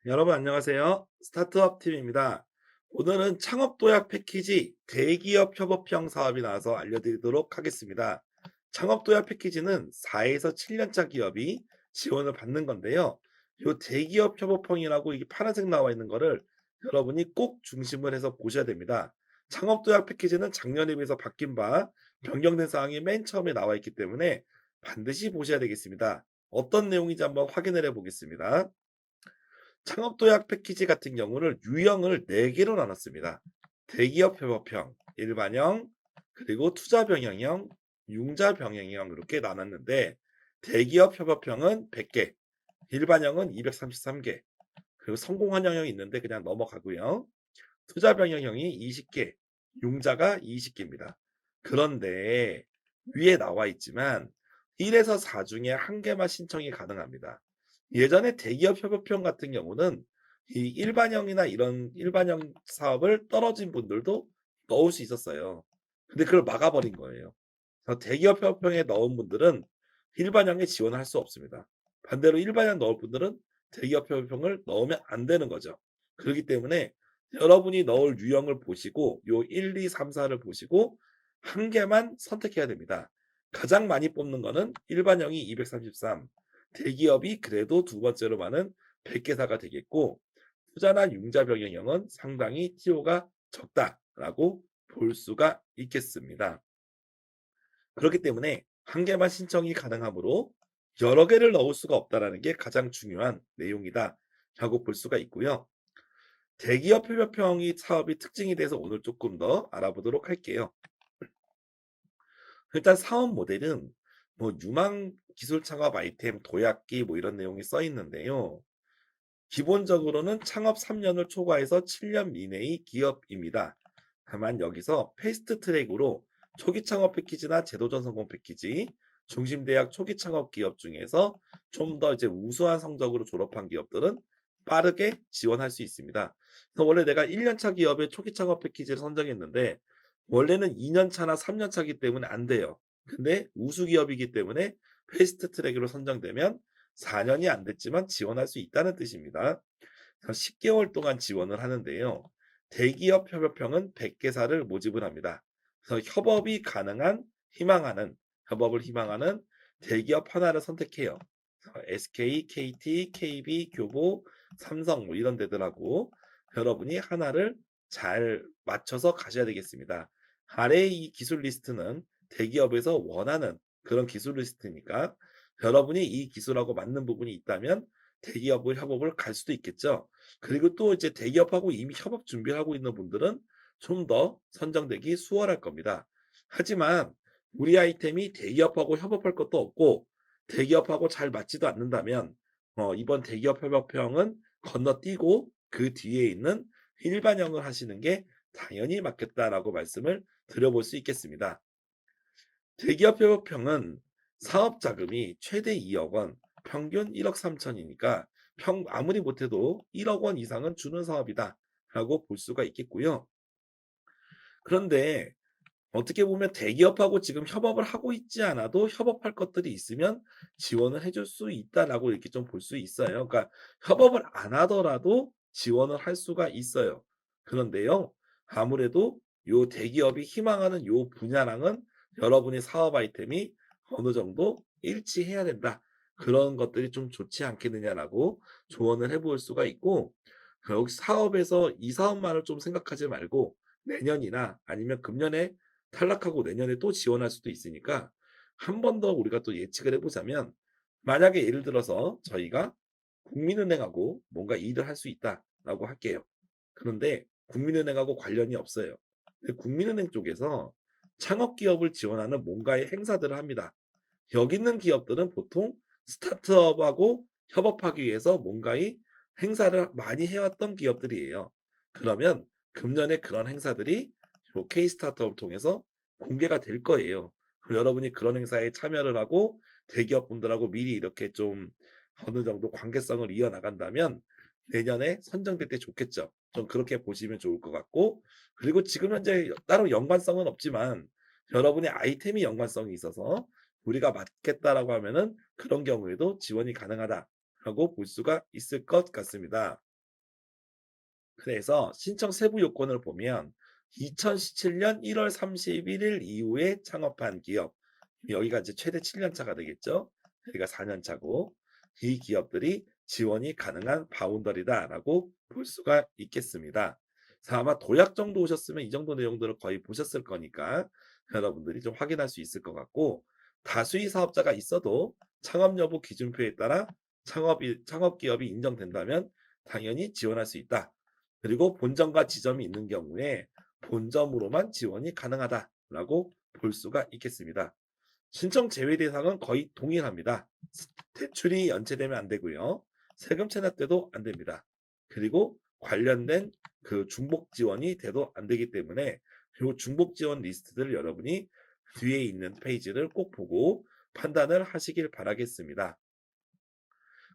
여러분 안녕하세요. 스타트업 팀입니다. 오늘은 창업 도약 패키지 대기업 협업형 사업이 나와서 알려드리도록 하겠습니다. 창업 도약 패키지는 4에서 7년차 기업이 지원을 받는 건데요. 이 대기업 협업형이라고 이게 파란색 나와 있는 거를 여러분이 꼭 중심을 해서 보셔야 됩니다. 창업 도약 패키지는 작년에 비해서 바뀐 바 변경된 사항이 맨 처음에 나와 있기 때문에 반드시 보셔야 되겠습니다. 어떤 내용인지 한번 확인을 해 보겠습니다. 창업도약 패키지 같은 경우는 유형을 4개로 나눴습니다. 대기업 협업형, 일반형, 그리고 투자 병행형, 융자 병행형 이렇게 나눴는데 대기업 협업형은 100개, 일반형은 233개, 그리고 성공 환영형이 있는데 그냥 넘어가고요. 투자 병행형이 20개, 융자가 20개입니다. 그런데 위에 나와 있지만 1에서 4 중에 한 개만 신청이 가능합니다. 예전에 대기업 협업형 같은 경우는 이 일반형이나 이런 일반형 사업을 떨어진 분들도 넣을 수 있었어요. 근데 그걸 막아버린 거예요. 그래서 대기업 협업형에 넣은 분들은 일반형에 지원할 수 없습니다. 반대로 일반형 넣을 분들은 대기업 협업형을 넣으면 안 되는 거죠. 그렇기 때문에 여러분이 넣을 유형을 보시고 요 1, 2, 3, 4를 보시고 한 개만 선택해야 됩니다. 가장 많이 뽑는 거는 일반형이 233, 대기업이 그래도 두 번째로 많은 100개사가 되겠고 투자나 융자 병행형은 상당히 티오가 적다라고 볼 수가 있겠습니다. 그렇기 때문에 한 개만 신청이 가능하므로 여러 개를 넣을 수가 없다라는 게 가장 중요한 내용이다라고 볼 수가 있고요. 대기업 협업형이 사업의 특징에 대해서 오늘 조금 더 알아보도록 할게요. 일단 사업 모델은 뭐 유망 기술 창업 아이템, 도약기 뭐 이런 내용이 써 있는데요. 기본적으로는 창업 3년을 초과해서 7년 이내의 기업입니다. 다만 여기서 패스트 트랙으로 초기 창업 패키지나 제도전 성공 패키지, 중심대학 초기 창업 기업 중에서 좀 더 이제 우수한 성적으로 졸업한 기업들은 빠르게 지원할 수 있습니다. 그래서 원래 내가 1년 차 기업의 초기 창업 패키지를 선정했는데 원래는 2년 차나 3년 차기 때문에 안 돼요. 근데 우수 기업이기 때문에 패스트 트랙으로 선정되면 4년이 안 됐지만 지원할 수 있다는 뜻입니다. 그래서 10개월 동안 지원을 하는데요. 대기업 협업형은 100개사를 모집을 합니다. 그래서 협업을 희망하는 대기업 하나를 선택해요. SK, KT, KB, 교보, 삼성 뭐 이런 데들하고 여러분이 하나를 잘 맞춰서 가셔야 되겠습니다. 아래 이 기술 리스트는 대기업에서 원하는 그런 기술 리스트니까 여러분이 이 기술하고 맞는 부분이 있다면 대기업을 협업을 갈 수도 있겠죠. 그리고 또 이제 대기업하고 이미 협업 준비를 하고 있는 분들은 좀 더 선정되기 수월할 겁니다. 하지만 우리 아이템이 대기업하고 협업할 것도 없고 대기업하고 잘 맞지도 않는다면 이번 대기업 협업형은 건너뛰고 그 뒤에 있는 일반형을 하시는 게 당연히 맞겠다라고 말씀을 드려볼 수 있겠습니다. 대기업 협업형은 사업 자금이 최대 2억 원, 평균 1억 3천이니까 아무리 못해도 1억 원 이상은 주는 사업이다라고 볼 수가 있겠고요. 그런데 어떻게 보면 대기업하고 지금 협업을 하고 있지 않아도 협업할 것들이 있으면 지원을 해줄 수 있다라고 이렇게 좀 볼 수 있어요. 그러니까 협업을 안 하더라도 지원을 할 수가 있어요. 그런데요, 아무래도 요 대기업이 희망하는 요 분야랑은 여러분의 사업 아이템이 어느 정도 일치해야 된다. 그런 것들이 좀 좋지 않겠느냐라고 조언을 해볼 수가 있고, 여기 사업에서 이 사업만을 좀 생각하지 말고 내년이나 아니면 금년에 탈락하고 내년에 또 지원할 수도 있으니까 한 번 더 우리가 또 예측을 해 보자면 만약에 예를 들어서 저희가 국민은행하고 뭔가 일을 할 수 있다라고 할게요. 그런데 국민은행하고 관련이 없어요. 근데 국민은행 쪽에서 창업 기업을 지원하는 뭔가의 행사들을 합니다. 여기 있는 기업들은 보통 스타트업하고 협업하기 위해서 뭔가의 행사를 많이 해왔던 기업들이에요. 그러면 금년에 그런 행사들이 요 K-스타트업을 통해서 공개가 될 거예요. 그럼 여러분이 그런 행사에 참여를 하고 대기업 분들하고 미리 이렇게 좀 어느 정도 관계성을 이어나간다면 내년에 선정될 때 좋겠죠. 좀 그렇게 보시면 좋을 것 같고, 그리고 지금 현재 따로 연관성은 없지만 여러분의 아이템이 연관성이 있어서 우리가 맞겠다라고 하면은 그런 경우에도 지원이 가능하다라고 볼 수가 있을 것 같습니다. 그래서 신청 세부 요건을 보면 2017년 1월 31일 이후에 창업한 기업, 여기가 이제 최대 7년 차가 되겠죠. 여기가 4년 차고 이 기업들이 지원이 가능한 바운더리다라고 볼 수가 있겠습니다. 그래서 아마 도약 정도 오셨으면 이 정도 내용들을 거의 보셨을 거니까 여러분들이 좀 확인할 수 있을 것 같고, 다수의 사업자가 있어도 창업 여부 기준표에 따라 창업 기업이 인정된다면 당연히 지원할 수 있다. 그리고 본점과 지점이 있는 경우에 본점으로만 지원이 가능하다라고 볼 수가 있겠습니다. 신청 제외 대상은 거의 동일합니다. 대출이 연체되면 안 되고요. 세금 체납 때도 안 됩니다. 그리고 관련된 그 중복 지원이 돼도 안 되기 때문에 이 중복 지원 리스트들을 여러분이 뒤에 있는 페이지를 꼭 보고 판단을 하시길 바라겠습니다.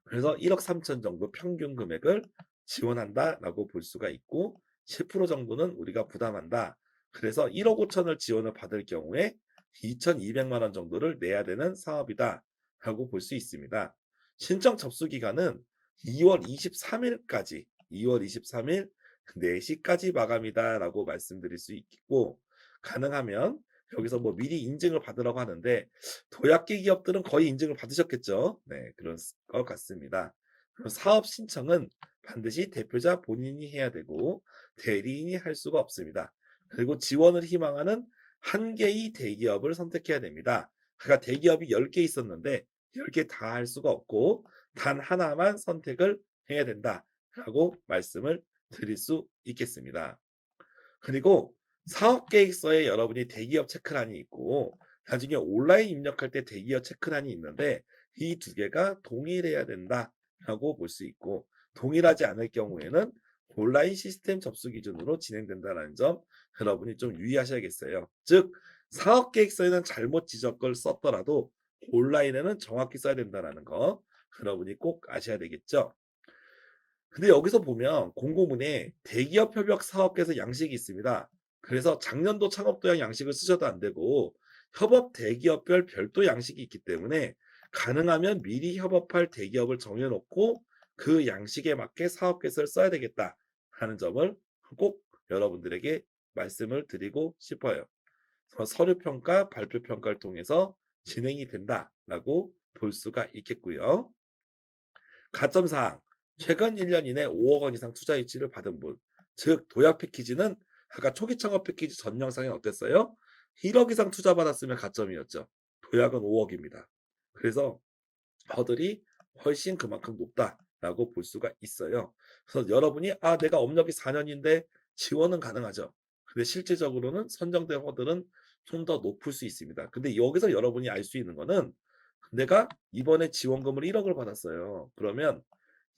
그래서 1억 3천 정도 평균 금액을 지원한다라고 볼 수가 있고 10% 정도는 우리가 부담한다. 그래서 1억 5천을 지원을 받을 경우에 2,200만 원 정도를 내야 되는 사업이다라고 볼 수 있습니다. 신청 접수 기간은 2월 23일까지 2월 23일 4시까지 마감이다라고 말씀드릴 수 있고, 가능하면 여기서 뭐 미리 인증을 받으라고 하는데 도약기 기업들은 거의 인증을 받으셨겠죠. 네, 그런 것 같습니다. 그럼 사업 신청은 반드시 대표자 본인이 해야 되고 대리인이 할 수가 없습니다. 그리고 지원을 희망하는 한 개의 대기업을 선택해야 됩니다. 그러니까 대기업이 10개 있었는데 10개 다 할 수가 없고 단 하나만 선택을 해야 된다라고 말씀을 드릴 수 있겠습니다. 그리고 사업 계획서에 여러분이 대기업 체크란이 있고 나중에 온라인 입력할 때 대기업 체크란이 있는데 이 두 개가 동일해야 된다라고 볼 수 있고, 동일하지 않을 경우에는 온라인 시스템 접수 기준으로 진행된다는 점 여러분이 좀 유의하셔야겠어요. 즉 사업 계획서에는 잘못 지적을 썼더라도 온라인에는 정확히 써야 된다는 거 여러분이 꼭 아셔야 되겠죠. 근데 여기서 보면 공고문에 대기업 협력 사업계에서 양식이 있습니다. 그래서 작년도 창업도약 양식을 쓰셔도 안 되고 협업 대기업별 별도 양식이 있기 때문에 가능하면 미리 협업할 대기업을 정해놓고 그 양식에 맞게 사업계획서를 써야 되겠다 하는 점을 꼭 여러분들에게 말씀을 드리고 싶어요. 그래서 서류평가, 발표평가를 통해서 진행이 된다라고 볼 수가 있겠고요. 가점사항, 최근 1년 이내 5억 원 이상 투자 유치를 받은 분. 즉 도약 패키지는 아까 초기 창업 패키지 전 영상에 어땠어요? 1억 이상 투자 받았으면 가점이었죠. 도약은 5억입니다. 그래서 허들이 훨씬 그만큼 높다라고 볼 수가 있어요. 그래서 여러분이 내가 업력이 4년인데 지원은 가능하죠. 근데 실제적으로는 선정된 허들은 좀 더 높을 수 있습니다. 근데 여기서 여러분이 알 수 있는 거는 내가 이번에 지원금을 1억을 받았어요. 그러면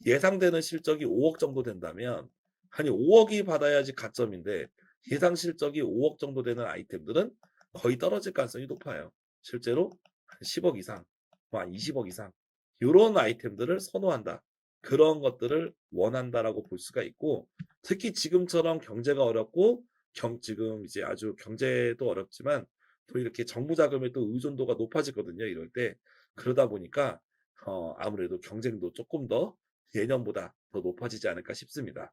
예상되는 실적이 5억 정도 된다면, 아니 5억이 받아야지 가점인데 예상 실적이 5억 정도 되는 아이템들은 거의 떨어질 가능성이 높아요. 실제로 한 10억 이상, 한 20억 이상 요런 아이템들을 선호한다. 그런 것들을 원한다라고 볼 수가 있고, 특히 지금처럼 경제가 어렵고 지금 이제 아주 경제도 어렵지만 또 이렇게 정부 자금에 또 의존도가 높아지거든요. 이럴 때. 그러다 보니까 아무래도 경쟁도 조금 더 예년보다 더 높아지지 않을까 싶습니다.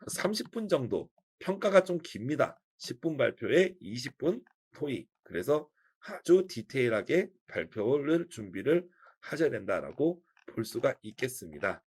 30분 정도 평가가 좀 깁니다. 10분 발표에 20분 토익. 그래서 아주 디테일하게 발표를 준비를 하셔야 된다라고 볼 수가 있겠습니다.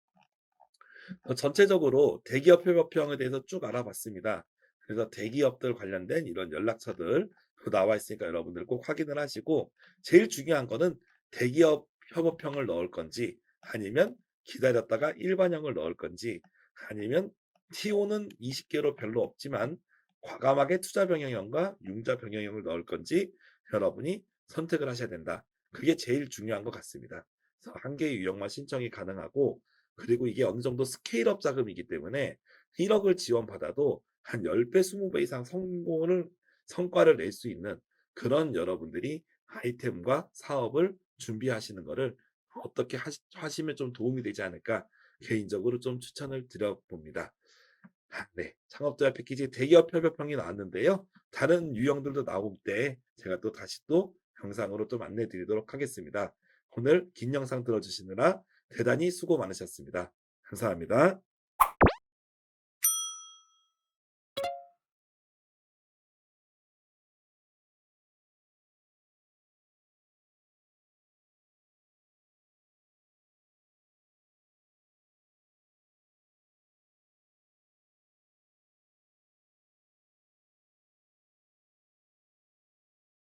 전체적으로 대기업 협업형에 대해서 쭉 알아봤습니다. 그래서 대기업들 관련된 이런 연락처들 나와 있으니까 여러분들 꼭 확인을 하시고, 제일 중요한 거는 대기업 협업형을 넣을 건지 아니면 기다렸다가 일반형을 넣을 건지, 아니면 TO는 20개로 별로 없지만 과감하게 투자 병행형과 융자 병행형을 넣을 건지 여러분이 선택을 하셔야 된다. 그게 제일 중요한 것 같습니다. 그래서 한 개의 유형만 신청이 가능하고, 그리고 이게 어느 정도 스케일업 자금이기 때문에 1억을 지원받아도 한 10배, 20배 이상 성과를 낼 수 있는 그런 여러분들이 아이템과 사업을 준비하시는 거를 어떻게 하시면 좀 도움이 되지 않을까 개인적으로 좀 추천을 드려봅니다. 네. 창업자 패키지 대기업 협업형이 나왔는데요. 다른 유형들도 나올 때 제가 또 다시 또 영상으로 좀 안내 드리도록 하겠습니다. 오늘 긴 영상 들어주시느라 대단히 수고 많으셨습니다. 감사합니다.